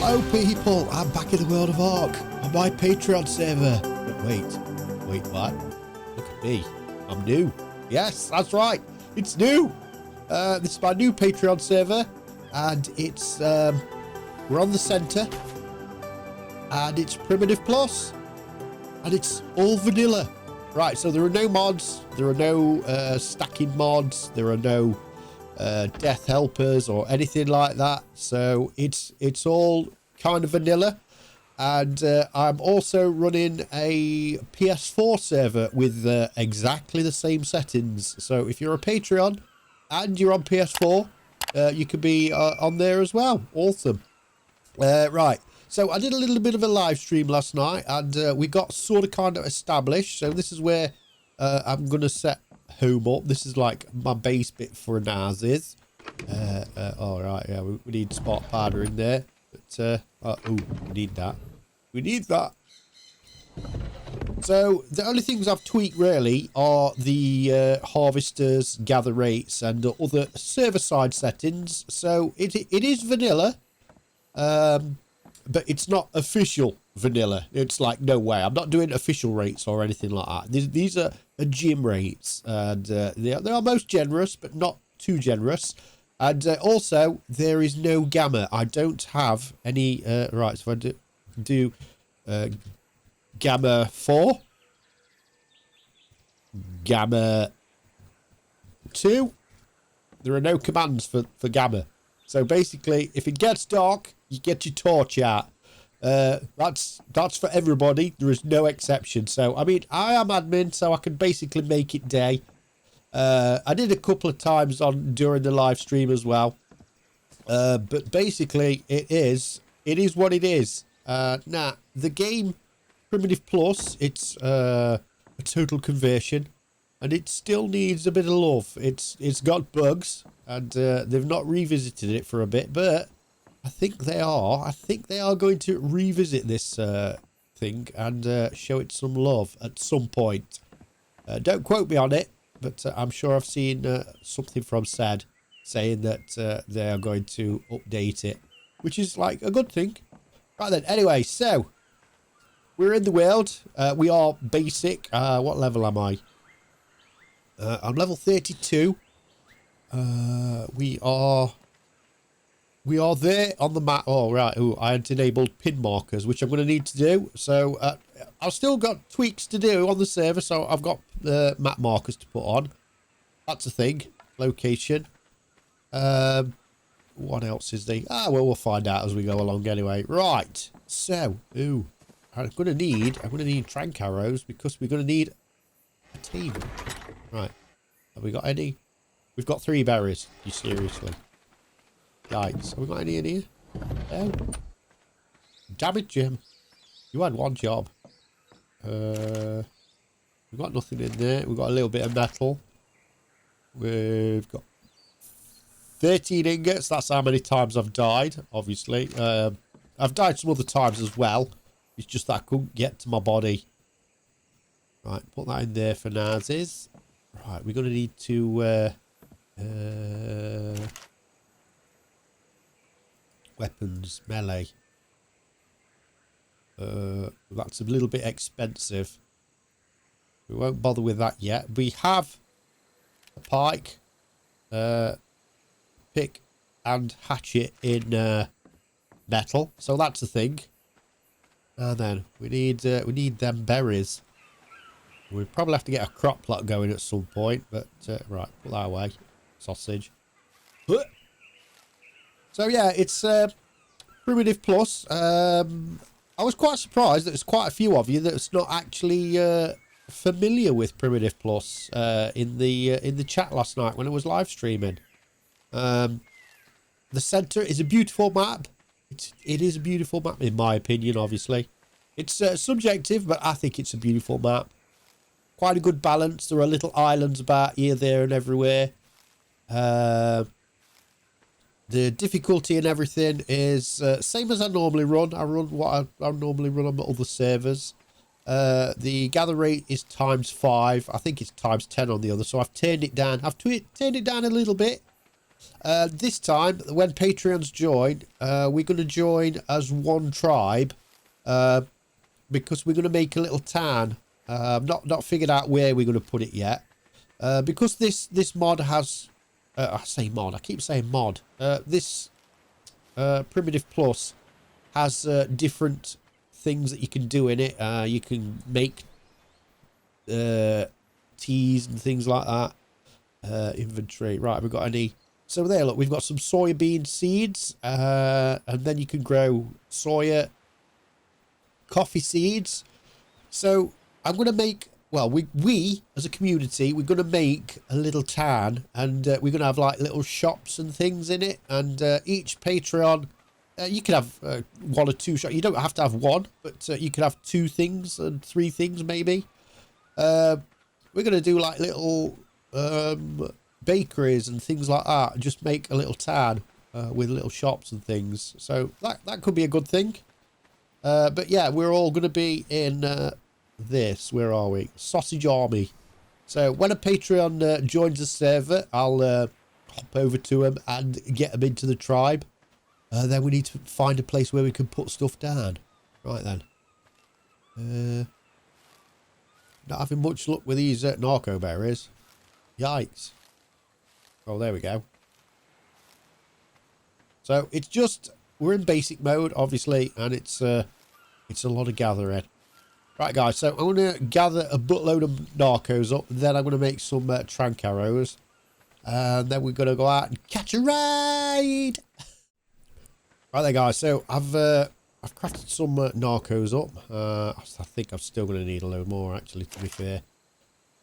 Hello people, I'm back in the world of ARK on my Patreon server. But wait, what? Look at me, I'm new. Yes, that's right, it's new. This is my new Patreon server, and it's we're on the center, and it's Primitive Plus, and it's all vanilla. Right, so there are no mods, there are no stacking mods, there are no death helpers or anything like that. So it's all kind of vanilla. And I'm also running a PS4 server with exactly the same settings. So if you're a Patreon and you're on PS4, you could be on there as well. Awesome. Right. So I did a little bit of a live stream last night, and we got sort of kind of established. So this is where I'm going to set home up. This is like my base bit for NAS is. All right, yeah, we need spot powder in there. But, oh, we need that. We need that. So the only things I've tweaked really are the harvesters, gather rates, and other server-side settings. So it is vanilla. But it's not official vanilla. It's like, no way, I'm not doing official rates or anything like that. These are gym rates, and they are most generous, but not too generous. And also, there is no gamma. I don't have any. Right, so if I do gamma 4, gamma 2, there are no commands for gamma. So basically, if it gets dark, you get your torch out. That's for everybody. There is no exception. So, I mean, I am admin, so I can basically make it day. I did a couple of times during the live stream as well. But basically, it is what it is. Now, the game Primitive Plus, it's a total conversion, and it still needs a bit of love. It's got bugs, and they've not revisited it for a bit, but I think they are going to revisit this thing and show it some love at some point. Don't quote me on it, but I'm sure I've seen something from said saying that they are going to update it, which is like a good thing. Right then, anyway, so we're in the world. We are basic. What level am I? I'm level 32. We are there on the map. Oh, right. Oh, I hadn't enabled pin markers, which I'm going to need to do. So I've still got tweaks to do on the server. So I've got map markers to put on. That's a thing. Location. What else is there? Well, we'll find out as we go along anyway. Right. So, I'm going to need trank arrows because we're going to need a table. Right. Have we got any? We've got 3 berries. You seriously? Yikes. Have we got any in here? No. Damn it, Jim. You had one job. We've got nothing in there. We've got a little bit of metal. We've got 13 ingots. That's how many times I've died, obviously. I've died some other times as well. It's just that I couldn't get to my body. Right, put that in there for Nazis. Right, we're going to need to... weapons, melee. That's a little bit expensive. We won't bother with that yet. We have a pike, pick and hatchet in metal, so that's a thing. And then we need them berries. We'll probably have to get a crop plot going at some point, but right, put that away. Sausage. So yeah, it's Primitive Plus. I was quite surprised that there's quite a few of you that's not actually familiar with Primitive Plus in the chat last night when I was live streaming. The center is a beautiful map. It is a beautiful map in my opinion. Obviously, it's subjective, but I think it's a beautiful map. Quite a good balance. There are little islands about here, there, and everywhere. The difficulty and everything is same as I normally run. I run what I normally run on other servers. The gather rate is ×5. I think it's ×10 on the other. So I've turned it down. I've turned it down a little bit. This time, when Patreons join, we're going to join as one tribe, because we're going to make a little town. Not figured out where we're going to put it yet. Because this mod has, I say mod, I keep saying mod. This Primitive Plus has different things that you can do in it. You can make teas and things like that. Inventory. Right, we've got any... So there, look, we've got some soybean seeds. And then you can grow soya, coffee seeds. So I'm going to make... Well, we as a community, we're going to make a little town, and we're going to have like little shops and things in it. And each Patreon, you can have 1 or 2 shops. You don't have to have one, but you can have 2 things and 3 things maybe. We're going to do like little bakeries and things like that. Just make a little town with little shops and things. So that could be a good thing. But yeah, we're all going to be in... this, where are we? Sausage Army. So when a Patreon joins the server, I'll hop over to him and get him into the tribe. Then we need to find a place where we can put stuff down. Right then. Not having much luck with these narco berries. Yikes. Oh, there we go. So it's just, we're in basic mode, obviously, and it's a lot of gathering. Right, guys, so I'm going to gather a buttload of narcos up, and then I'm going to make some trank arrows. And then we're going to go out and catch a ride! Right there, guys, so I've crafted some narcos up. I think I'm still going to need a load more, actually, to be fair.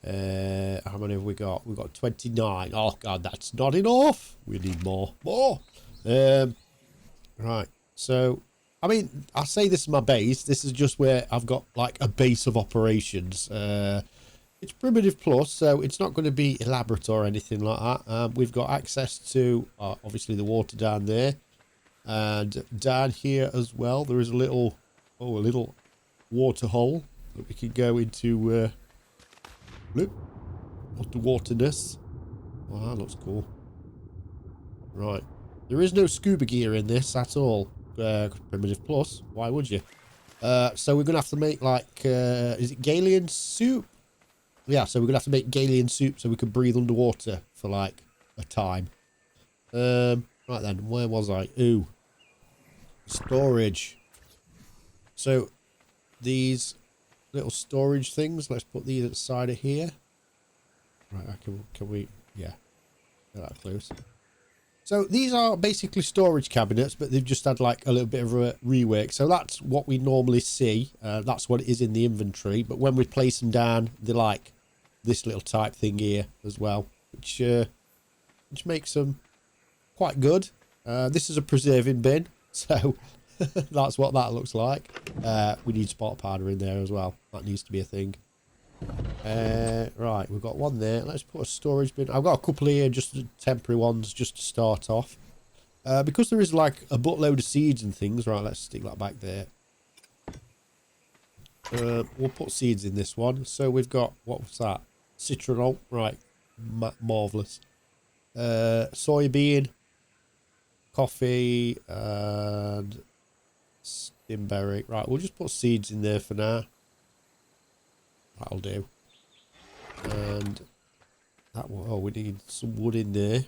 How many have we got? We've got 29. Oh, God, that's not enough! We need more. More! Right, so... I mean, I say this is my base. This is just where I've got, like, a base of operations. It's Primitive Plus, so it's not going to be elaborate or anything like that. We've got access to, obviously, the water down there. And down here as well, there is a little water hole that we can go into. Look, waterness. Oh, that looks cool. Right. There is no scuba gear in this at all. Primitive Plus, why would you? So we're gonna have to make like is it Galian soup? Yeah, so we're gonna have to make Galian soup so we can breathe underwater for like a time. Right then, where was I? Ooh, storage. So these little storage things, let's put these at the side of here. Right, can we? Yeah, they're that close. So these are basically storage cabinets, but they've just had like a little bit of a rework. So that's what we normally see. That's what it is in the inventory. But when we place them down, they're like this little type thing here as well, which makes them quite good. This is a preserving bin, so that's what that looks like. We need spot powder in there as well. That needs to be a thing. Right, we've got one there. Let's put a storage bin. I've got a couple here, just temporary ones, just to start off. Because there is like a buttload of seeds and things. Right, let's stick that back there. We'll put seeds in this one. So we've got, what was that? Citronal. Right, marvellous. Soybean, coffee, and stimberry. Right, we'll just put seeds in there for now. That'll do. And that one, oh, we need some wood in there.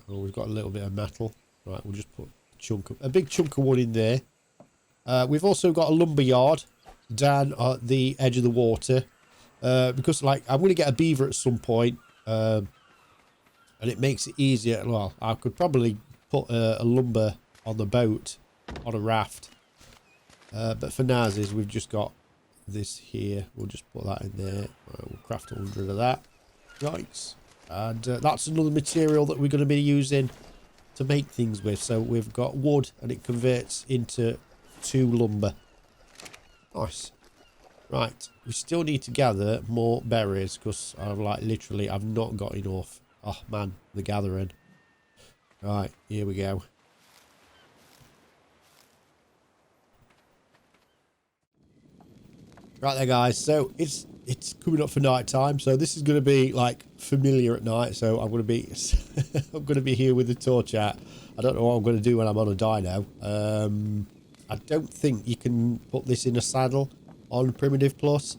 Oh, we've got a little bit of metal. Right, we'll just put a big chunk of wood in there. We've also got a lumber yard down at the edge of the water. Because, like, I'm going to get a beaver at some point. And it makes it easier. Well, I could probably put a lumber on the boat, on a raft. But for now, we've just got this here. We'll just put that in there. We'll craft 100 of that. Yikes. And that's another material that we're going to be using to make things with. So we've got wood and it converts into 2 lumber. Nice. Right. We still need to gather more berries because I've I've not got enough. Oh man, the gathering. Right, here we go. Right there, guys. So it's it's coming up for night time, so this is going to be like familiar at night. So I'm going to be I'm going to be here with the torch out. I don't know what I'm going to do when I'm on a dino. I don't think you can put this in a saddle on Primitive Plus.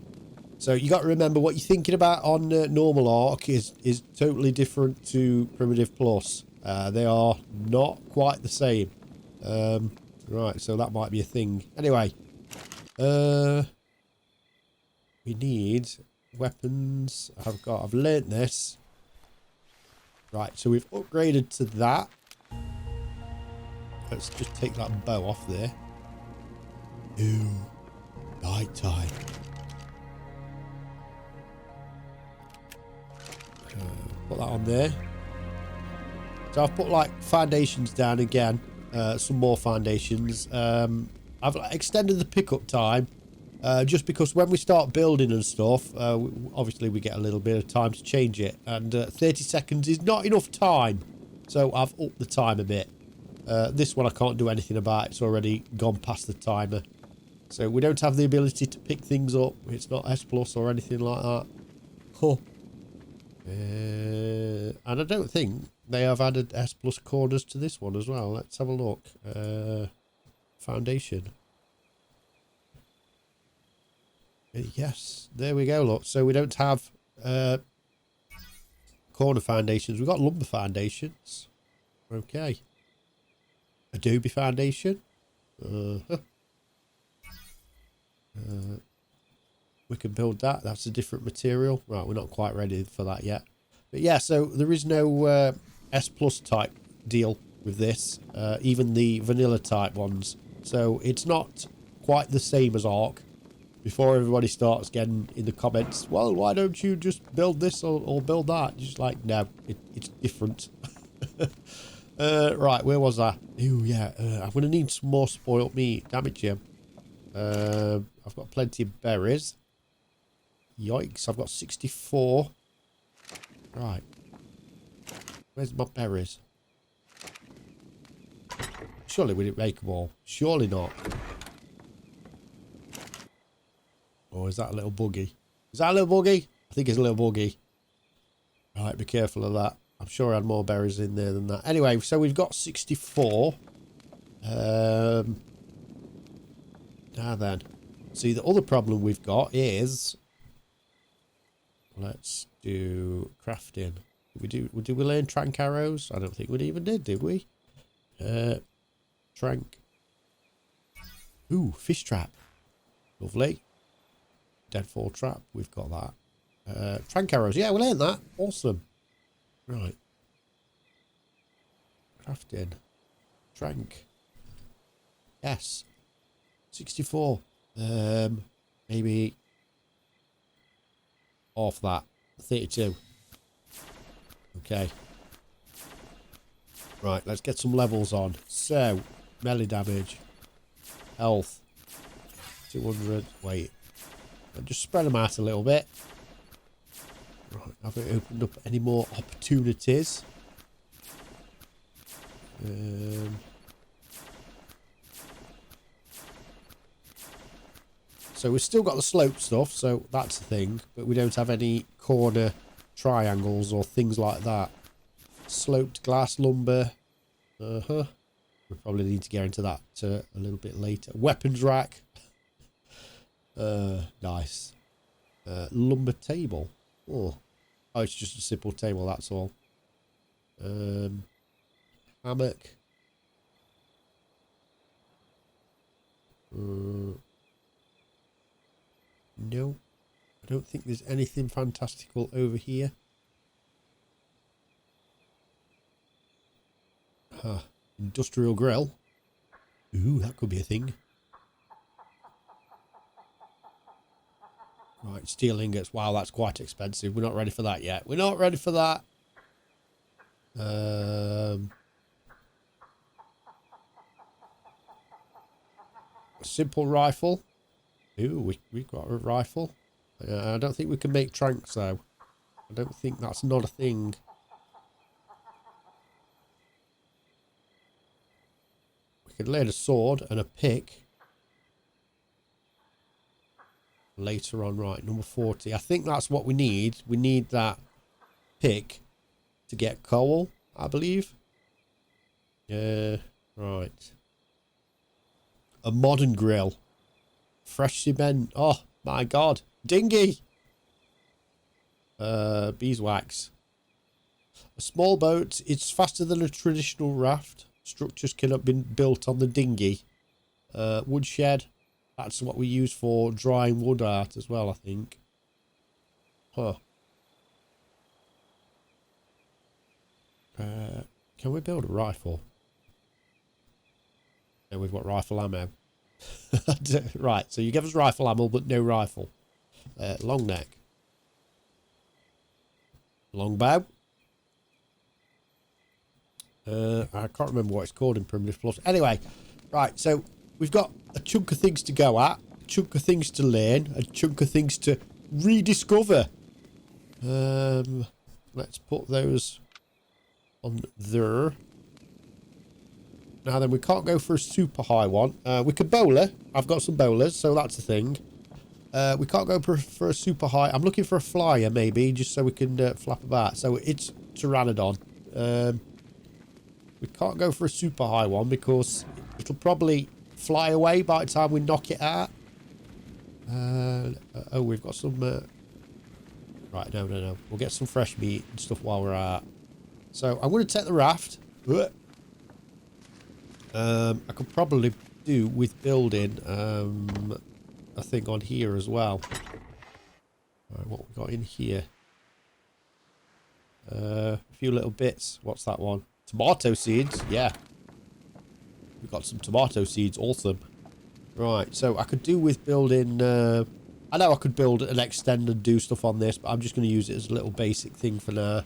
So you got to remember what you're thinking about on normal ARK is totally different to Primitive Plus. They are not quite the same. Right, so that might be a thing. Anyway, we need weapons. I've learnt this. Right, so we've upgraded to that. Let's just take that bow off there. Ooh, night time. Put that on there. So I've put like foundations down again. Some more foundations. I've extended the pickup time. Just because when we start building and stuff, obviously we get a little bit of time to change it. And 30 seconds is not enough time. So I've upped the time a bit. This one I can't do anything about. It's already gone past the timer. So we don't have the ability to pick things up. It's not S plus or anything like that. Huh. And I don't think they have added S plus corners to this one as well. Let's have a look. Foundation. Yes, there we go. Look, so we don't have corner foundations. We've got lumber foundations. Okay. Adobe foundation. We can build that. That's a different material. Right, we're not quite ready for that yet. But yeah, so there is no S plus type deal with this. Even the vanilla type ones. So it's not quite the same as ARK. Before everybody starts getting in the comments, well, why don't you just build this or build that? Just like, no, it's different. Right, where was I? Ooh, yeah, I'm going to need some more spoiled meat. Damn it, Jim. I've got plenty of berries. Yikes, I've got 64. Right. Where's my berries? Surely we didn't make them all. Surely not. Or is that a little buggy? Is that a little buggy? I think it's a little buggy. Right, be careful of that. I'm sure I had more berries in there than that. Anyway, so we've got 64. Now then. See, the other problem we've got is... Let's do crafting. Did we learn trank arrows? I don't think we even did we? Trank. Ooh, fish trap. Lovely. Deadfall trap. We've got that. Trank arrows. Yeah, we learned that. Awesome. Right. Crafting. Trank. Yes. 64. Maybe off that. 32. Okay. Right, let's get some levels on. So, melee damage. Health. 200. Wait. I'll just spread them out a little bit. Right, have we opened up any more opportunities? So we've still got the slope stuff, so that's the thing. But we don't have any corner triangles or things like that. Sloped glass lumber. We probably need to get into that a little bit later. Weapons rack. Nice. Lumber table. Oh, it's just a simple table, that's all. Hammock. No, I don't think there's anything fantastical over here. Industrial grill. Ooh, that could be a thing. Right, steel ingots. Wow, that's quite expensive. We're not ready for that yet. We're not ready for that. A simple rifle. Ooh, we got a rifle. I don't think we can make tranks though. I don't think that's not a thing. We could learn a sword and a pick. later on. Right, number 40. I think that's what we need. We need that pick to get coal, I believe. Right. A modern grill. Fresh cement. Oh, my God. Dinghy. Beeswax. A small boat. It's faster than a traditional raft. Structures cannot be built on the dinghy. Woodshed. That's what we use for drying wood out as well, I think. Huh. Can we build a rifle? No, we've got rifle ammo. Right, so you give us rifle ammo, but no rifle. Long neck. Long bow. I can't remember what it's called in Primitive Plus. Anyway, right, so we've got a chunk of things to go at, a chunk of things to learn, a chunk of things to rediscover. Let's put those on there. Now then, we can't go for a super high one. We could bowler. I've got some bowlers, so that's the thing. We can't go for a super high. I'm looking for a flyer, maybe, just so we can flap about. So it's Pteranodon. We can't go for a super high one because it'll probably fly away by the time we knock it out. Oh, we've got some... Right, no. We'll get some fresh meat and stuff while we're out. So I'm going to take the raft. I could probably do with building a thing on here as well. Right, what we got in here? A few little bits. What's that one? Tomato seeds. Yeah. We've got some tomato seeds. Awesome. Right, so I could do with building... I know I could build and extend and do stuff on this, but I'm just going to use it as a little basic thing for now.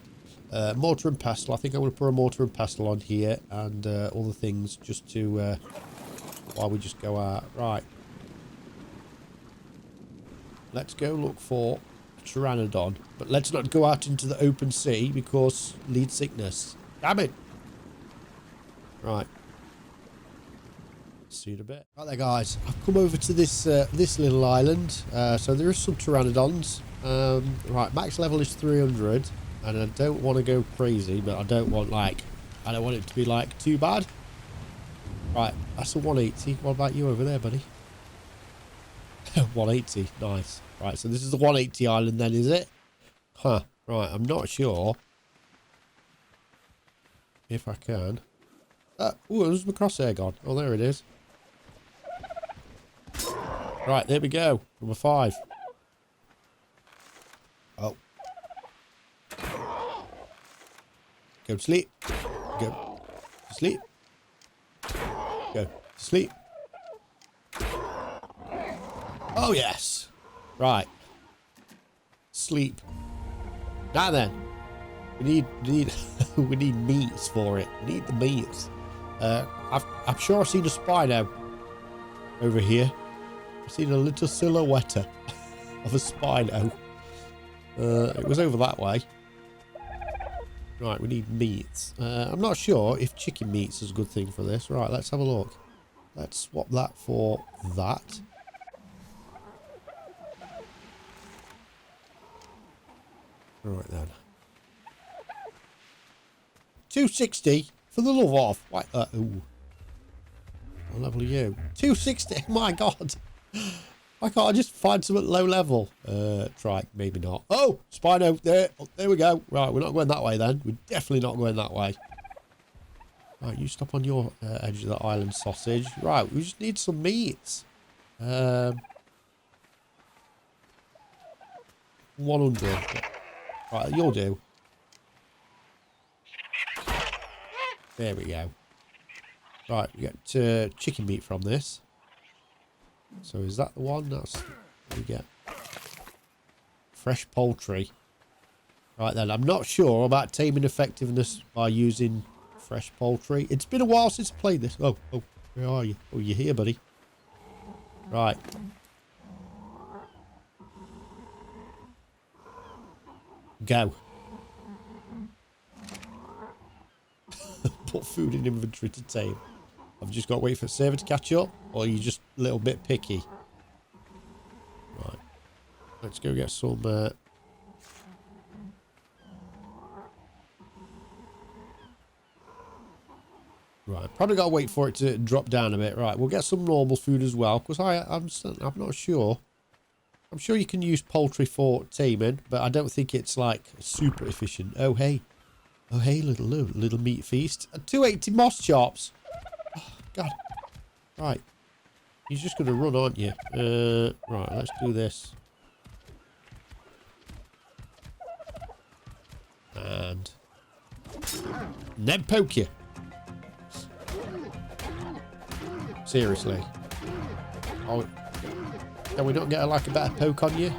Mortar and pestle. I think I'm going to put a mortar and pestle on here and all the things just to... while we just go out. Right. Let's go look for Pteranodon. But let's not go out into the open sea because lead sickness. Damn it. Right. See you in a bit. Right there, guys. I've come over to this this little island. So there is some Pteranodons. Right, max level is 300. And I don't want to go crazy, but I don't want it to be like too bad. Right, that's a 180. What about you over there, buddy? 180. Nice. Right, so this is the 180 island then, is it? Huh. Right, I'm not sure if I can. Oh, there's my crosshair gone. Oh, there it is. Right, there we go. Number 5. Oh. Go to sleep. Go to sleep. Go to sleep. Oh, yes. Right. Sleep. Now then. We need we need meats for it. We need the meats. I'm sure I've seen a spino over here. I've seen a little silhouette of a spino. It was over that way. Right, we need meats. I'm not sure if chicken meats is a good thing for this. Right, let's have a look. Let's swap that for that. Right then. 260 for the love of. Why? Ooh. What level are you? 260. My God. Why can't I just find some at low level? Try. Maybe not. Oh, Spino. There. Oh, there we go. Right, we're not going that way then. We're definitely not going that way. Right, you stop on your edge of the island, sausage. Right, we just need some meats. 100. Right, you'll do. There we go. Right, we get chicken meat from this. So is that the one? That's what we get. Fresh poultry. Right then, I'm not sure about taming effectiveness by using fresh poultry. It's been a while since I played this. Oh, where are you? Oh, you're here, buddy. Right. Go. Put food in inventory to tame. I've just got to wait for the server to catch up, or are you just a little bit picky? Right. Let's go get some... Right, probably got to wait for it to drop down a bit. Right, we'll get some normal food as well, because I'm not sure. I'm sure you can use poultry for taming, but I don't think it's, like, super efficient. Oh, hey. Oh, hey, little meat feast. 280 moss chops. Oh, God. Right. You're just going to run, aren't you? Right, let's do this. And then poke you. Seriously. Oh, can we not get like a better poke on you?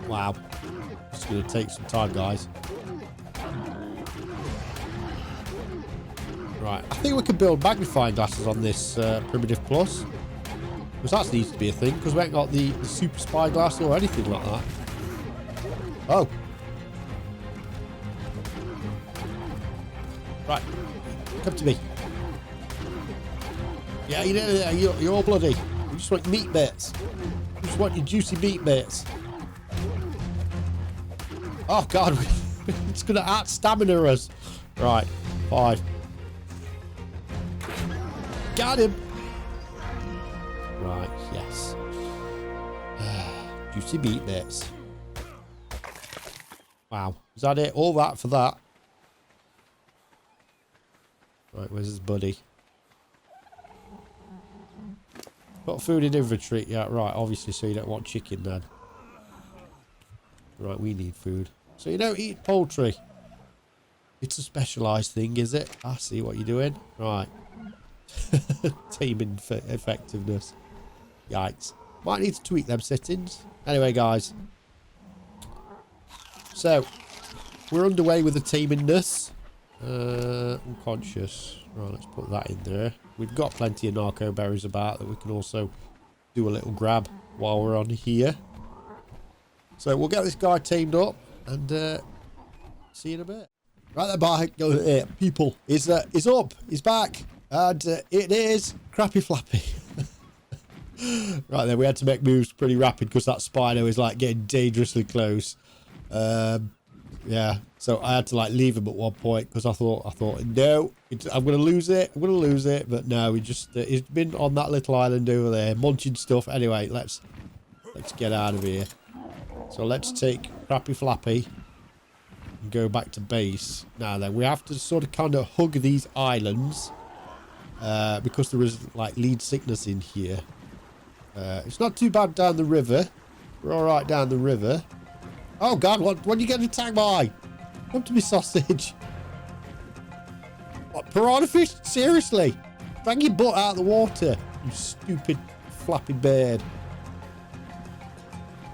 Wow. It's going to take some time, guys. Right, I think we can build magnifying glasses on this Primitive Plus. Because that needs to be a thing, because we ain't got the super spy glass or anything like that. Oh. Right, come to me. Yeah, you're all bloody. You just want meat bits. You just want your juicy meat bits. Oh, God. It's going to out-stamina us. Right, 5. Got him. Right, yes. Juicy meat bits. Wow. Is that it? All that for that? Right, where's his buddy? Got food in inventory. Yeah, right, obviously, so you don't want chicken then. Right, we need food. So you don't eat poultry. It's a specialised thing, is it? I see what you're doing. Right. Taming effectiveness. Yikes. Might need to tweak them settings. Anyway, guys. So, we're underway with the tamingness. Unconscious. Right, let's put that in there. We've got plenty of narco berries about that we can also do a little grab while we're on here. So we'll get this guy tamed up and see you in a bit. Right there, bye. People, is up. He's back. And it is Crappy Flappy. Right then, we had to make moves pretty rapid because that Spino is like getting dangerously close. Yeah, so I had to like leave him at one point because I thought no, I'm gonna lose it. But no, he's been on that little island over there munching stuff. Anyway, let's get out of here. So let's take Crappy Flappy and go back to base. Now then, we have to sort of kind of hug these islands because there is like lead sickness in here. It's not too bad down the river. We're all right down the river. Oh, God, what are you getting attacked by? Come to me, sausage. What, piranha fish? Seriously? Drag your butt out of the water, you stupid flapping bird.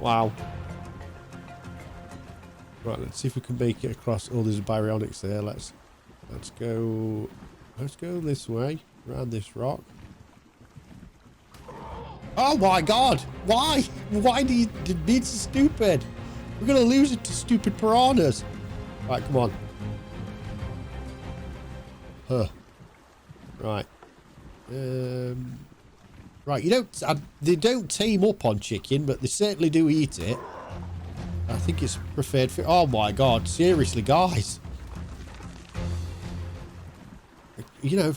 Wow. Right, let's see if we can make it across. Oh, there's baryonyx there. Let's go this way, around this rock. Oh, my God. Why? Why do you be so stupid? We're going to lose it to stupid piranhas. Right, come on. Huh. Right. Right, they don't tame up on chicken, but they certainly do eat it. I think it's preferred for... Oh, my God. Seriously, guys. You know,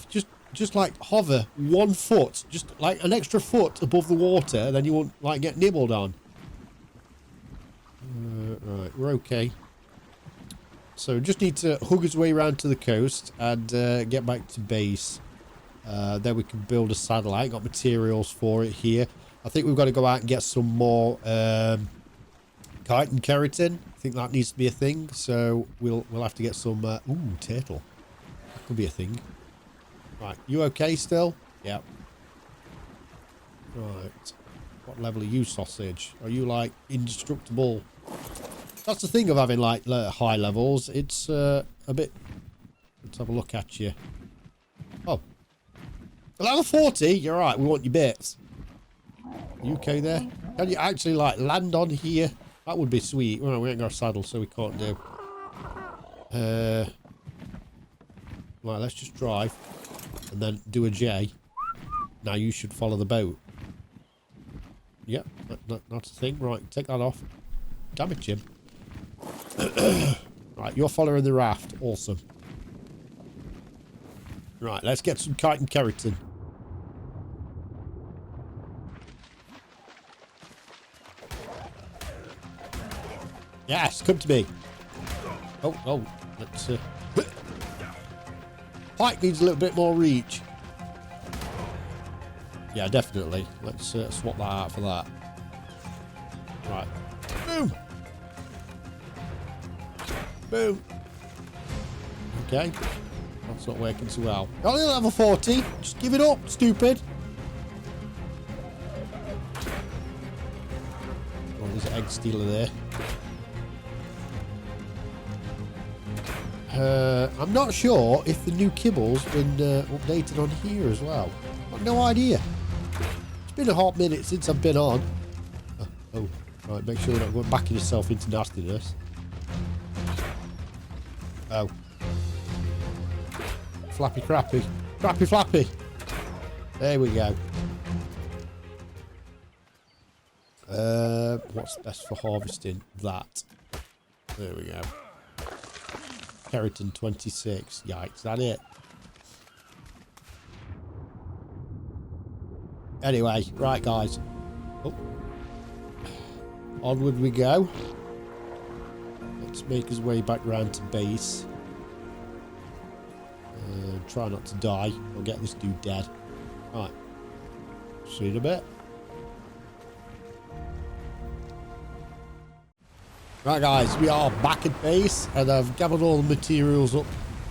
just like hover 1 foot, just like an extra foot above the water, then you won't like get nibbled on. Right, we're okay. So just need to hug his way around to the coast and get back to base. Then we can build a satellite. Got materials for it here. I think we've got to go out and get some more chitin keratin. I think that needs to be a thing. So we'll have to get some. Ooh, turtle. That could be a thing. Right, you okay still? Yep. Right. What level are you, sausage? Are you like indestructible? That's the thing of having like high levels. It's a bit... Let's have a look at you. Oh. Level 40? You're right, we want your bits. Are you okay there? Can you actually like land on here? That would be sweet. Well, we ain't got a saddle, so we can't do. Right, let's just drive. and then do a J. Now you should follow the boat. Yep, that's the thing. Right, take that off. Damn it, Jim. Right, you're following the raft. Awesome. Right, let's get some chitin keratin. Yes, come to me. Oh, let's... Pike needs a little bit more reach. Yeah, definitely. Let's swap that out for that. Right. Boom! Boom! Okay. That's not working so well. Only level 40. Just give it up, stupid. Oh, there's an egg stealer there. I'm not sure if the new kibble's been updated on here as well. I've no idea. It's been a hot minute since I've been on. Oh, right, make sure you're not going backing yourself into nastiness. Oh. Flappy crappy. Crappy flappy. There we go. What's best for harvesting? That. There we go. Keratin 26. Yikes, is that it? Anyway, right guys. Oh. Onward we go. Let's make his way back round to base. Try not to die. I'll get this dude dead. Right. See you in a bit. Right guys, we are back at base and I've gathered all the materials up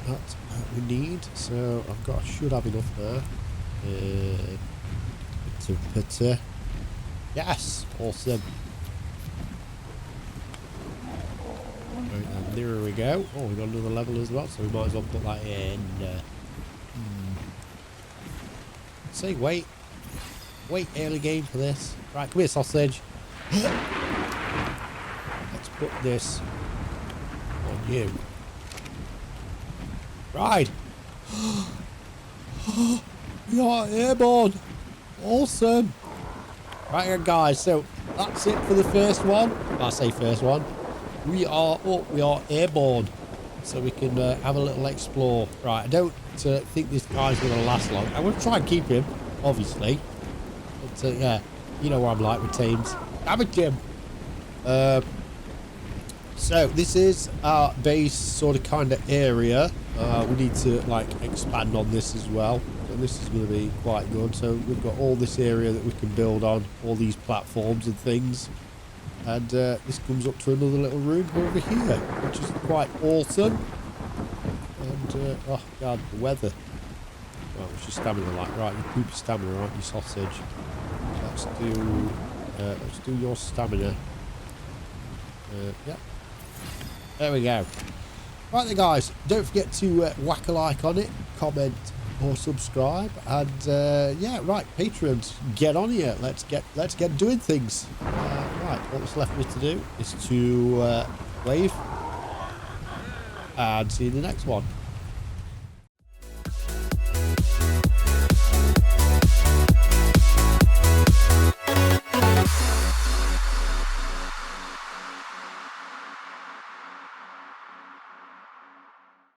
that we need. So should have enough there. Yes, awesome. Right, and there we go. Oh, we got another level as well, so we might as well put that in. Say wait early game for this. Right, come here, sausage. Let's put this on you. Right. We are airborne. Awesome. Right then, guys, so that's it for the first one. I say first one. We are up. We are airborne. So we can have a little explore. Right, I don't think this guy's going to last long. I'm going to try and keep him, obviously. But yeah, you know what I'm like with teams. Damn it, Jim. So this is our base sort of kind of area. We need to like expand on this as well. So this is going to be quite good. So we've got all this area that we can build on, all these platforms and things. And this comes up to another little room over here, which is quite awesome. And oh god, the weather. Right, what's your stamina like? Right, you poop your stamina, aren't you, sausage? Let's do your stamina. Yep. There we go. Right then, guys, don't forget to whack a like on it, comment or subscribe, and yeah, right, patrons, get on here. Let's get doing things. Right, what's left for me to do is to wave and see you in the next one.